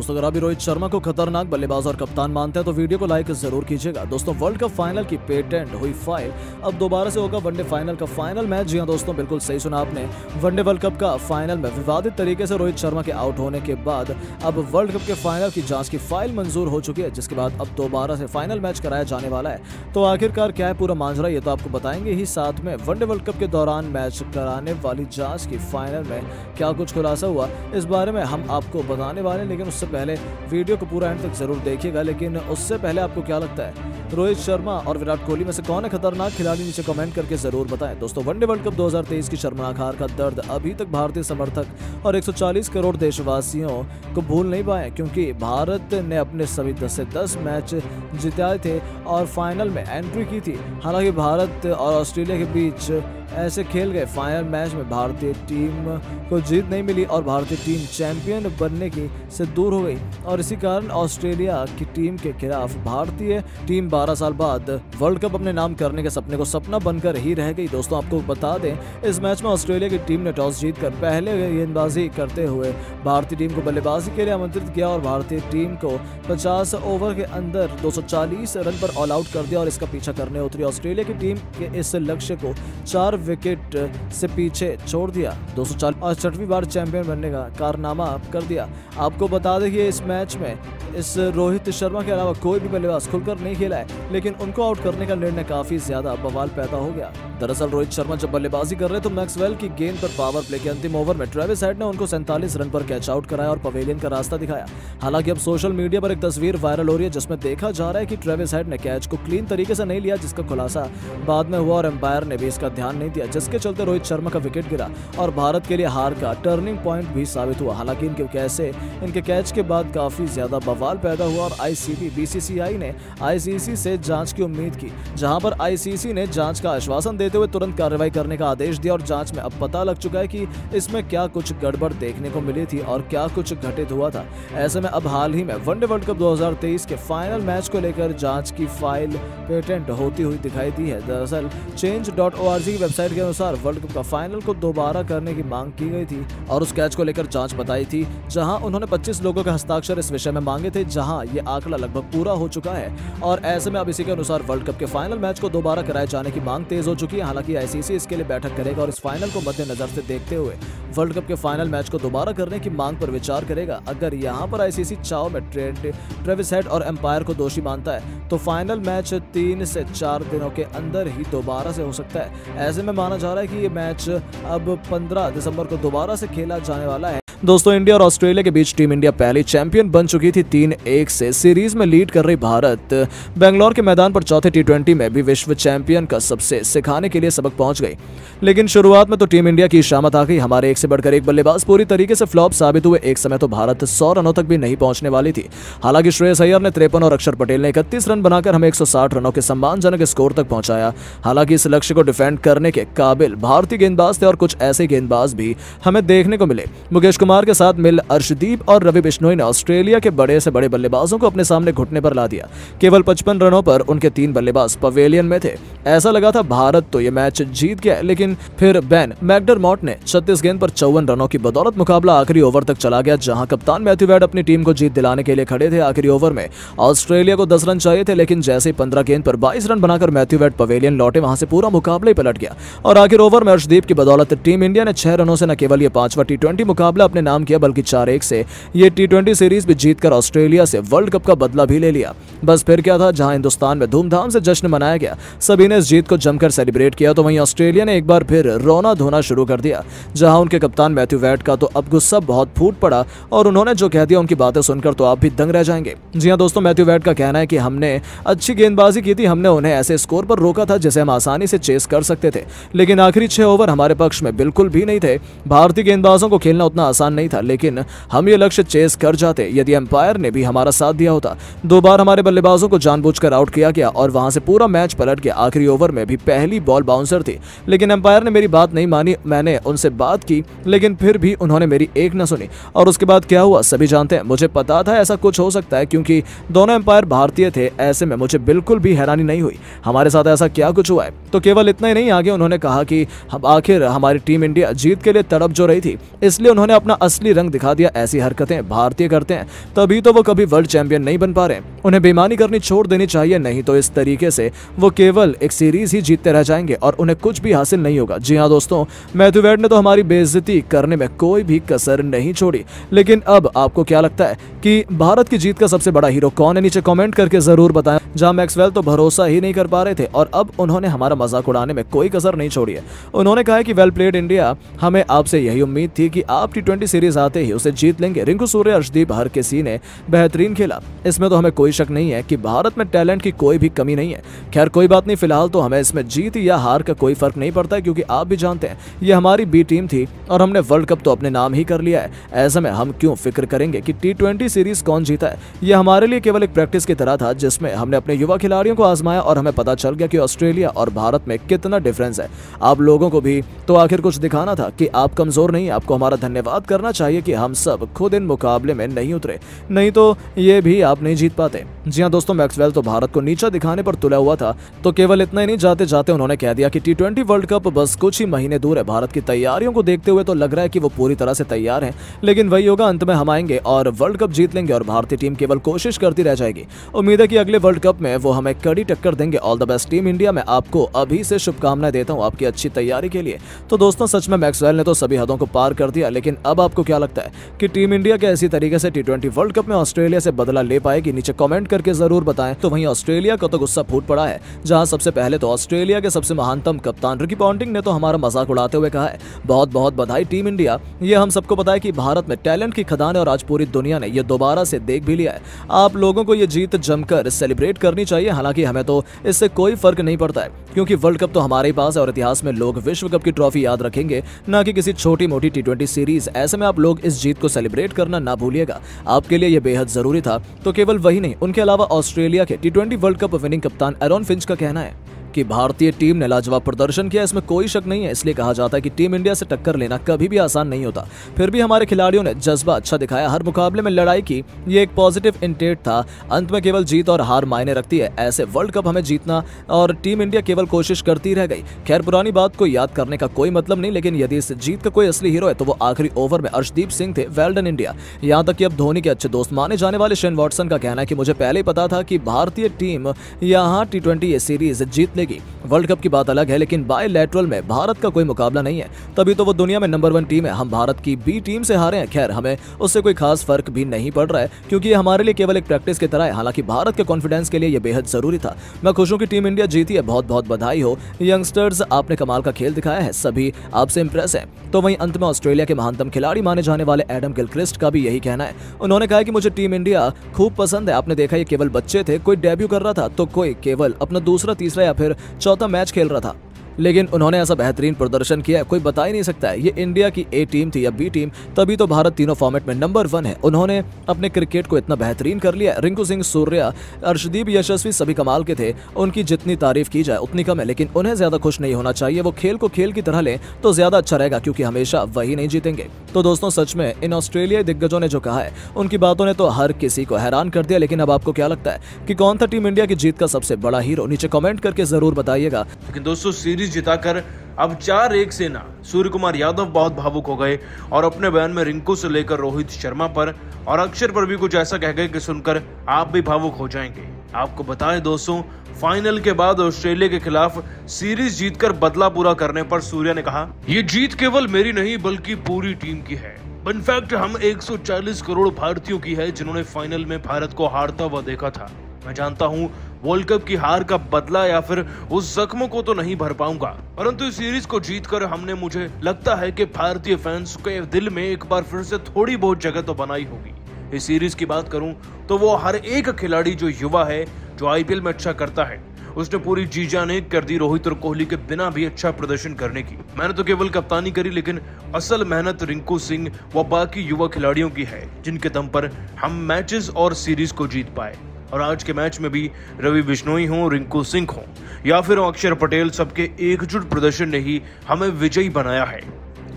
दोस्तों अगर अभी रोहित शर्मा को खतरनाक बल्लेबाज और कप्तान मानते हैं तो वीडियो को लाइक जरूर कीजिएगा। दोस्तों वर्ल्ड कप फाइनल की पेटेंट हुई फाइल अब दोबारा से होगा वनडे फाइनल का फाइनल मैच। जी हां दोस्तों, बिल्कुल सही सुना आपने। वनडे वर्ल्ड कप का फाइनल में विवादित तरीके से रोहित शर्मा के आउट होने के बाद अब वर्ल्ड कप के फाइनल की जांच की फाइल मंजूर हो चुकी है, जिसके बाद अब दोबारा से फाइनल मैच कराया जाने वाला है। तो आखिरकार क्या है पूरा मांजरा, ये तो आपको बताएंगे ही। साथ में वनडे वर्ल्ड कप के दौरान मैच कराने वाली जांच की फाइनल में क्या कुछ खुलासा हुआ, इस बारे में हम आपको बताने वाले हैं। लेकिन उससे पहले वीडियो को पूरा एंड तक जरूर देखिएगा। लेकिन उससे पहले आपको क्या लगता है, रोहित शर्मा और विराट कोहली में से कौन है खतरनाक खिलाड़ी, नीचे कमेंट करके जरूर बताएं। दोस्तों वनडे वर्ल्ड कप 2023 की शर्मनाक हार का दर्द अभी तक भारतीय समर्थक और 140 करोड़ देशवासियों को भूल नहीं पाए, क्योंकि भारत ने अपने सभी 10 से 10 मैच जिताए थे और फाइनल में एंट्री की थी। हालांकि भारत और ऑस्ट्रेलिया के बीच ऐसे खेल गए फाइनल मैच में भारतीय टीम को जीत नहीं मिली और भारतीय टीम चैंपियन बनने की से दूर हो गई, और इसी कारण ऑस्ट्रेलिया की टीम के खिलाफ भारतीय टीम 12 साल बाद वर्ल्ड कप अपने नाम करने के सपने को सपना बनकर ही रह गई। दोस्तों आपको बता दें, इस मैच में ऑस्ट्रेलिया की टीम ने टॉस जीतकर पहले गेंदबाजी करते हुए भारतीय टीम को बल्लेबाजी के लिए आमंत्रित किया और भारतीय टीम को 50 ओवर के अंदर 240 रन पर ऑल आउट कर दिया और इसका पीछा करने उतरी ऑस्ट्रेलिया की टीम के इस लक्ष्य को 4 विकेट से पीछे छोड़ दिया। 240 और 6वीं बार चैंपियन बनने का कारनामा कर दिया। आपको बता दें कि इस मैच में इस रोहित शर्मा के अलावा कोई भी बल्लेबाज खुलकर नहीं खेला है, लेकिन उनको आउट करने का निर्णय काफी ज्यादा बवाल पैदा हो गया। दरअसल रोहित शर्मा जब बल्लेबाजी कर रहे तो मैक्सवेल की गेंद पर पावर प्ले के अंतिम ओवर में ट्रेविस हेड ने उनको 47 रन पर कैच आउट कराया और पवेलियन का रास्ता दिखाया। हालांकि अब सोशल मीडिया पर एक तस्वीर वायरल हो रही है जिसमें देखा जा रहा है कि ट्रेविस हेड ने कैच को क्लीन तरीके से नहीं लिया, जिसका खुलासा बाद में हुआ और एम्पायर ने भी इसका ध्यान नहीं दिया, जिसके चलते रोहित शर्मा का विकेट गिरा और भारत के लिए हार का टर्निंग पॉइंट भी साबित हुआ। हालांकि इनके कैच के बाद काफी ज्यादा बवाल पैदा हुआ और आईसीसी बीसीसीआई ने आईसीसी से जांच की उम्मीद की, जहां पर आईसीसी ने जांच का आश्वासन देते हुए तुरंत कार्रवाई करने का आदेश दिया और जांच में अब पता लग चुका है कि इसमें क्या कुछ गड़बड़ देखने को मिली थी और क्या कुछ घटित हुआ था। ऐसे में अब हाल ही में वनडे वर्ल्ड कप 2023 के फाइनल मैच को लेकर जांच की फाइल पेटेंट होती हुई दिखाई दी है। दरअसल change.org की वेबसाइट के अनुसार वर्ल्ड कप का फाइनल को दोबारा करने की मांग की गई थी और उस कैच को लेकर जांच बताई थी, जहां उन्होंने 25 लोगों के हस्ताक्षर इस विषय में मांगे थे, जहां ये आंकड़ा लगभग पूरा हो चुका है। और ऐसे में अब इसी के अनुसार वर्ल्ड कप के फाइनल मैच को दोबारा कराए जाने की मांग तेज हो चुकी है। हालांकि आईसीसी इसके लिए बैठक करेगा और इस फाइनल को मद्देनजर से देखते हुए वर्ल्ड कप के फाइनल मैच को दोबारा करने की मांग पर विचार करेगा। अगर यहां पर आईसीसी चाव में ट्रेविस हेड और एम्पायर को दोषी मानता है तो फाइनल मैच 3 से 4 दिनों के अंदर ही दोबारा से हो सकता है। ऐसे में माना जा रहा है कि ये मैच अब 15 दिसंबर को दोबारा से खेला जाने वाला है। दोस्तों इंडिया और ऑस्ट्रेलिया के बीच टीम इंडिया पहले चैंपियन बन चुकी थी। 3-1 से सीरीज में लीड कर रही भारत बेंगलोर के मैदान पर चौथे टी20 में भी विश्व चैंपियन का सबसे सिखाने के लिए सबक पहुंच गई। लेकिन शुरुआत में तो टीम इंडिया की शामत आ गई। हमारे एक से बढ़कर एक बल्लेबाज पूरी तरीके से फ्लॉप साबित हुए। एक समय तो भारत 100 रनों तक भी नहीं पहुंचने वाली थी। हालांकि श्रेयस अय्यर ने 53 और अक्षर पटेल ने 31 रन बनाकर हमें 160 रनों के सम्मानजनक स्कोर तक पहुंचाया। हालांकि इस लक्ष्य को डिफेंड करने के काबिल भारतीय गेंदबाज थे और कुछ ऐसे गेंदबाज भी हमें देखने को मिले। मुकेश कुमार के साथ मिल अर्शदीप और रवि बिश्नोई ने ऑस्ट्रेलिया के बड़े से बड़े बल्लेबाजों को अपने सामने घुटने पर ला दिया। केवल 55 रनों पर उनके 3 बल्लेबाज पवेलियन में थे। ऐसा लगा था भारत तो ये मैच जीत गया, लेकिन फिर बेन मैकडरमॉट ने 36 गेंद पर 54 रनों की बदौलत मुकाबला आखिरी ओवर तक चला गया, जहां कप्तान मैथ्यू वेड अपनी टीम को जीत दिलाने के लिए खड़े थे। आखिरी ओवर में ऑस्ट्रेलिया को 10 रन चाहिए थे, लेकिन जैसे ही 15 गेंद पर 22 रन बनाकर मैथ्यू वेड पवेलियन लौटे, वहां से पूरा मुकाबला ही पलट गया और आखिर ओवर में अर्शदीप की बदौलत टीम इंडिया ने 6 रनों से न केवल ये 5वां टी20 मुकाबला अपने नाम किया, बल्कि 4-1 से ये टी20 सीरीज भी जीतकर ऑस्ट्रेलिया से वर्ल्ड कप का बदला भी ले लिया। बस फिर क्या था, जहां हिंदुस्तान में धूमधाम से जश्न मनाया गया, सभी ने इस जीत को जमकर सेलिब्रेट किया, तो वहीं ऑस्ट्रेलिया ने एक बार फिर रोना धोना शुरू कर दिया, जहां उनके कप्तान मैथ्यू वेड का तो अब गुस्सा बहुत फूट पड़ा और उन्होंने जो कह दिया उनकी बातें सुनकर तो आप भी दंग रह जाएंगे। जी हां दोस्तों, मैथ्यू वेड का कहना है कि हमने अच्छी गेंदबाजी की थी, हमने उन्हें ऐसे स्कोर पर रोका था जिसे हम आसानी से चेस कर सकते थे, लेकिन आखिरी 6 ओवर हमारे पक्ष में बिल्कुल भी नहीं थे। भारतीय गेंदबाजों को खेलना उतना आसान नहीं था, लेकिन हम ये लक्ष्य चेस कर जाते यदि एम्पायर ने भी हमारा साथ दिया होता। 2 बार हमारे बल्लेबाजों को जानबूझकर आउट किया गया और वहां से पूरा मैच पलट गया। आखिरी ओवर में भी पहली बॉल बाउंसर थी, लेकिन एम्पायर ने मेरी बात नहीं मानी। मैंने उनसे बात की, लेकिन फिर भी उन्होंने मेरी एक न सुनी और उसके बाद क्या हुआ सभी जानते हैं। मुझे पता था ऐसा कुछ हो सकता है, क्योंकि दोनों एम्पायर भारतीय थे। ऐसे में मुझे बिल्कुल भी हैरानी नहीं हुई हमारे साथ ऐसा क्या कुछ हुआ है। तो केवल इतना ही नहीं, आगे उन्होंने कहा कि आखिर हमारी टीम इंडिया जीत के लिए तड़प जो रही थी, इसलिए उन्होंने अपना असली रंग दिखा दिया। ऐसी हरकतें भारतीय करते हैं तभी तो वो कभी वर्ल्ड चैंपियन नहीं बन पा रहे। उन्हें बेईमानी करनी छोड़ देनी चाहिए, नहीं तो इस तरीके से वो केवल एक सीरीज ही जीतते रह जाएंगे और उन्हें कुछ भी हासिल नहीं होगा। जी हाँ दोस्तों, मैथ्यू वेड ने तो हमारी बेइज्जती करने में कोई भी कसर नहीं छोड़ी। लेकिन अब आपको क्या लगता है कि भारत की जीत का सबसे बड़ा हीरो कौन है? नीचे कमेंट करके जरूर बताएं। जहां मैक्सवेल तो भरोसा ही नहीं कर पा रहे थे और अब उन्होंने हमारा मजाक उड़ाने में कोई कसर नहीं छोड़ी है। उन्होंने कहा है कि वेल प्लेड इंडिया, हमें आपसे यही उम्मीद थी कि आप T20 सीरीज आते ही उसे जीत लेंगे। रिंकू सूर्य, अर्शदीप, हर किसी ने बेहतरीन खेला, इसमें तो हमें कोई शक नहीं है कि भारत में टैलेंट की कोई भी कमी नहीं है। खैर कोई बात नहीं, फिलहाल तो हमें इसमें जीत या हार का कोई फर्क नहीं पड़ता है, क्योंकि आप भी जानते हैं ये हमारी बी टीम थी और हमने वर्ल्ड कप तो अपने नाम ही कर लिया है। ऐसे में हम क्यों फिक्र करेंगे कि T20 सीरीज कौन जीता है। ये हमारे लिए केवल एक प्रैक्टिस की तरह था जिसमें हमने अपने युवा खिलाड़ियों को आजमाया और हमें पता चल गया कि ऑस्ट्रेलिया और भारत में कितना डिफरेंस है। आप लोगों को भी तो आखिर कुछ दिखाना था कि आप कमजोर नहीं। आपको हमारा धन्यवाद करना चाहिए कि हम सब खुद इन मुकाबले में नहीं उतरे, नहीं तो ये भी आप नहीं जीत पाते। जी हाँ दोस्तों, मैक्सवेल तो भारत को नीचा दिखाने पर तुला हुआ था। तो केवल इतना ही नहीं, जाते जाते उन्होंने कह दिया कि T20 वर्ल्ड कप बस कुछ ही महीने दूर है। भारत की तैयारियों को देखते हुए तो लग रहा है कि वो पूरी तरह से तैयार है, लेकिन वही होगा, अंत में हम आएंगे और वर्ल्ड कप जीत लेंगे और भारतीय टीम केवल कोशिश करती रह जाएगी। उम्मीद है कि अगले वर्ल्ड कप में वो हमें कड़ी टक्कर देंगे। All the best team India. मैं आपको अभी से शुभकामनाएं देता हूं आपकी अच्छी तैयारी के लिए। तो दोस्तों सच में मैक्सवेल ने तो सभी हदों को पार कर दिया, लेकिन अब आपको क्या लगता है कि टीम इंडिया के ऐसी तरीके से T20 वर्ल्ड कप में ऑस्ट्रेलिया से बदला ले पाएगी? नीचे कमेंट करके जरूर बताएं। तो वहीं ऑस्ट्रेलिया का तो गुस्सा फूट पड़ा है, जहां सबसे पहले तो ऑस्ट्रेलिया के सबसे महानतम कप्तान रिकी पॉन्टिंग ने तो हमारा मजाक उड़ाते हुए कहा है, बहुत बहुत बधाई टीम इंडिया। ये हम सबको पता है कि भारत में टैलेंट की खदान है और आज पूरी दुनिया ने ये दोबारा से देख भी लिया है। आप लोगों को ये जीत जमकर सेलिब्रेट करनी चाहिए। हालांकि हमें तो इससे कोई फर्क नहीं पड़ता है, क्योंकि वर्ल्ड कप तो हमारे ही पास है और इतिहास में लोग विश्व कप की ट्रॉफी याद रखेंगे, ना कि किसी छोटी मोटी T20 सीरीज। ऐसे में आप लोग इस जीत को सेलिब्रेट करना ना भूलिएगा, आपके लिए यह बेहद जरूरी था। तो केवल वही नहीं, उनके अलावा ऑस्ट्रेलिया के T20 वर्ल्ड कप विनिंग कप्तान एरॉन फिंच का कहना है कि भारतीय टीम ने लाजवाब प्रदर्शन किया, इसमें कोई शक नहीं है। इसलिए कहा जाता है कि टीम इंडिया से टक्कर लेना कभी भी आसान नहीं होता। फिर भी हमारे खिलाड़ियों ने जज्बा अच्छा दिखाया, हर मुकाबले में लड़ाई की। ये एक पॉजिटिव इंटेट था। अंत में केवल जीत और हार मायने रखती है। ऐसे वर्ल्ड कप हमें जीतना और टीम इंडिया केवल कोशिश करती रह गई। खैर पुरानी बात को याद करने का कोई मतलब नहीं, लेकिन यदि इस जीत का कोई असली हीरो है तो वो आखिरी ओवर में अर्शदीप सिंह थे। Well done India. यहाँ तक कि अब धोनी के अच्छे दोस्त माने जाने वाले शेन वॉटसन का कहना है कि मुझे पहले ही पता था कि भारतीय टीम यहाँ T20 ये सीरीज जीत लेगी। वर्ल्ड कप की बात अलग है, लेकिन बायलैटरल में भारत का कोई मुकाबला नहीं है, तभी तो वो दुनिया में नंबर 1 टीम है। हम भारत की बी टीम से हारे हैं। खैर हमें उससे कोई खास फर्क भी नहीं पड़ रहा है, क्योंकि ये हमारे लिए केवल एक प्रैक्टिस की तरह है। हालांकि भारत के कॉन्फिडेंस के लिए ये बेहद जरूरी था। मैं खुश हूं कि टीम इंडिया जीती है, बहुत बहुत बधाई हो यंगस्टर्स, आपने कमाल का खेल दिखाया है, सभी आपसे इंप्रेस है। तो वहीं अंत में ऑस्ट्रेलिया के महानतम खिलाड़ी माने जाने वाले एडम गिलक्रिस्ट का भी यही कहना है। उन्होंने कहा कि मुझे टीम इंडिया खूब पसंद है। आपने देखा ये केवल बच्चे थे, कोई डेब्यू कर रहा था तो कोई केवल अपना दूसरा, तीसरा या फिर चौथा मैच खेल रहा था, लेकिन उन्होंने ऐसा बेहतरीन प्रदर्शन किया कोई बता ही नहीं सकता है। ये इंडिया की ए टीम थी या बी टीम, तभी तो भारत तीनों फॉर्मेट में नंबर 1 है। उन्होंने अपने क्रिकेट को इतना बेहतरीन कर लिया। रिंकू सिंह, सूर्या, अर्शदीप, यशस्वी सभी कमाल के थे। उनकी जितनी तारीफ की जाए उतनी कम है, लेकिन उन्हें ज्यादा खुश नहीं होना चाहिए। वो खेल को खेल की तरह लें तो ज्यादा अच्छा रहेगा, क्योंकि हमेशा वही नहीं जीतेंगे। तो दोस्तों सच में इन ऑस्ट्रेलियाई दिग्गजों ने जो कहा है, उनकी बातों ने तो हर किसी को हैरान कर दिया। लेकिन अब आपको क्या लगता है कि कौन था टीम इंडिया की जीत का सबसे बड़ा हीरो? नीचे कमेंट करके जरूर बताइएगा। लेकिन दोस्तों सीरीज जिताकर अब 4-1 से ना सूर्य कुमार यादव बहुत भावुक हो गए और अपने बयान में रिंकू से लेकर रोहित शर्मा पर और अक्षर पर भी कुछ ऐसा कह गए कि सुनकर आप भी भावुक हो जाएंगे। आपको बताएं दोस्तों, फाइनल के बाद ऑस्ट्रेलिया के खिलाफ सीरीज जीतकर बदला पूरा करने पर सूर्या ने कहा, ये जीत केवल मेरी नहीं बल्कि पूरी टीम की है। इनफैक्ट हम 140 करोड़ भारतीयों की है जिन्होंने फाइनल में भारत को हारता हुआ देखा था। मैं जानता हूं वर्ल्ड कप की हार का बदला या फिर उस जख्मों को तो नहीं भर पाऊंगा, परंतु इस सीरीज को जीतकर हमने, मुझे लगता है कि भारतीय फैंस के दिल में एक बार फिर से थोड़ी बहुत जगह तो बनाई होगी। इस सीरीज की बात करूं तो वो हर एक खिलाड़ी जो युवा है, जो आईपीएल में अच्छा करता है, उसने पूरी जी जान कर दी रोहित और कोहली के बिना भी अच्छा प्रदर्शन करने की। मैंने तो केवल कप्तानी करी, लेकिन असल मेहनत रिंकू सिंह व बाकी युवा खिलाड़ियों की है, जिनके दम पर हम मैचेस और सीरीज को जीत पाए। और आज के मैच में भी रवि बिश्नोई हो, रिंकू सिंह हो या फिर अक्षर पटेल, सबके एकजुट प्रदर्शन ने ही हमें विजयी बनाया है।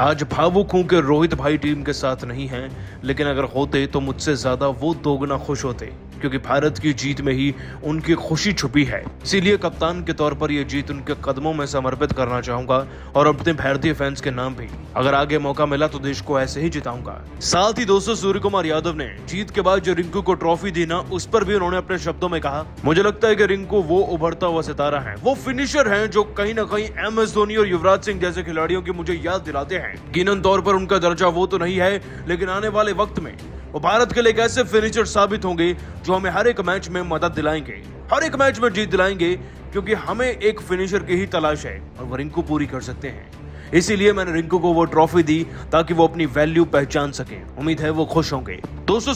आज भावुक हूं कि रोहित भाई टीम के साथ नहीं हैं, लेकिन अगर होते तो मुझसे ज्यादा वो दोगुना खुश होते। क्योंकि भारत की जीत में ही उनकी खुशी छुपी है। इसीलिए कप्तान के तौर पर यह जीत उनके कदमों में समर्पित करना चाहूंगा और अपने भारतीय फैंस के नाम भी। अगर आगे मौका मिला तो देश को ऐसे ही जिताऊंगा। साथ ही दोस्तों, सूर्य कुमार यादव ने जीत के बाद जो रिंकू को ट्रॉफी दी ना, उस पर भी उन्होंने अपने शब्दों में कहा, मुझे लगता है कि रिंकू वो उभरता हुआ सितारा है, वो फिनिशर है जो कहीं ना कहीं MS धोनी और युवराज सिंह जैसे खिलाड़ियों की मुझे याद दिलाते हैं। यकीनन तौर पर उनका दर्जा वो तो नहीं है, लेकिन आने वाले वक्त में वो भारत के लिए एक ऐसे फिनिशर साबित होंगे जो हमें हर एक मैच में मदद दिलाएंगे, हर एक मैच में जीत दिलाएंगे, क्योंकि हमें एक फिनिशर की ही तलाश है और वो रिंकू पूरी कर सकते हैं। इसीलिए मैंने रिंकू को वो ट्रॉफी दी ताकि वो अपनी वैल्यू पहचान सके। उम्मीद है वो खुश होंगे। दोस्तों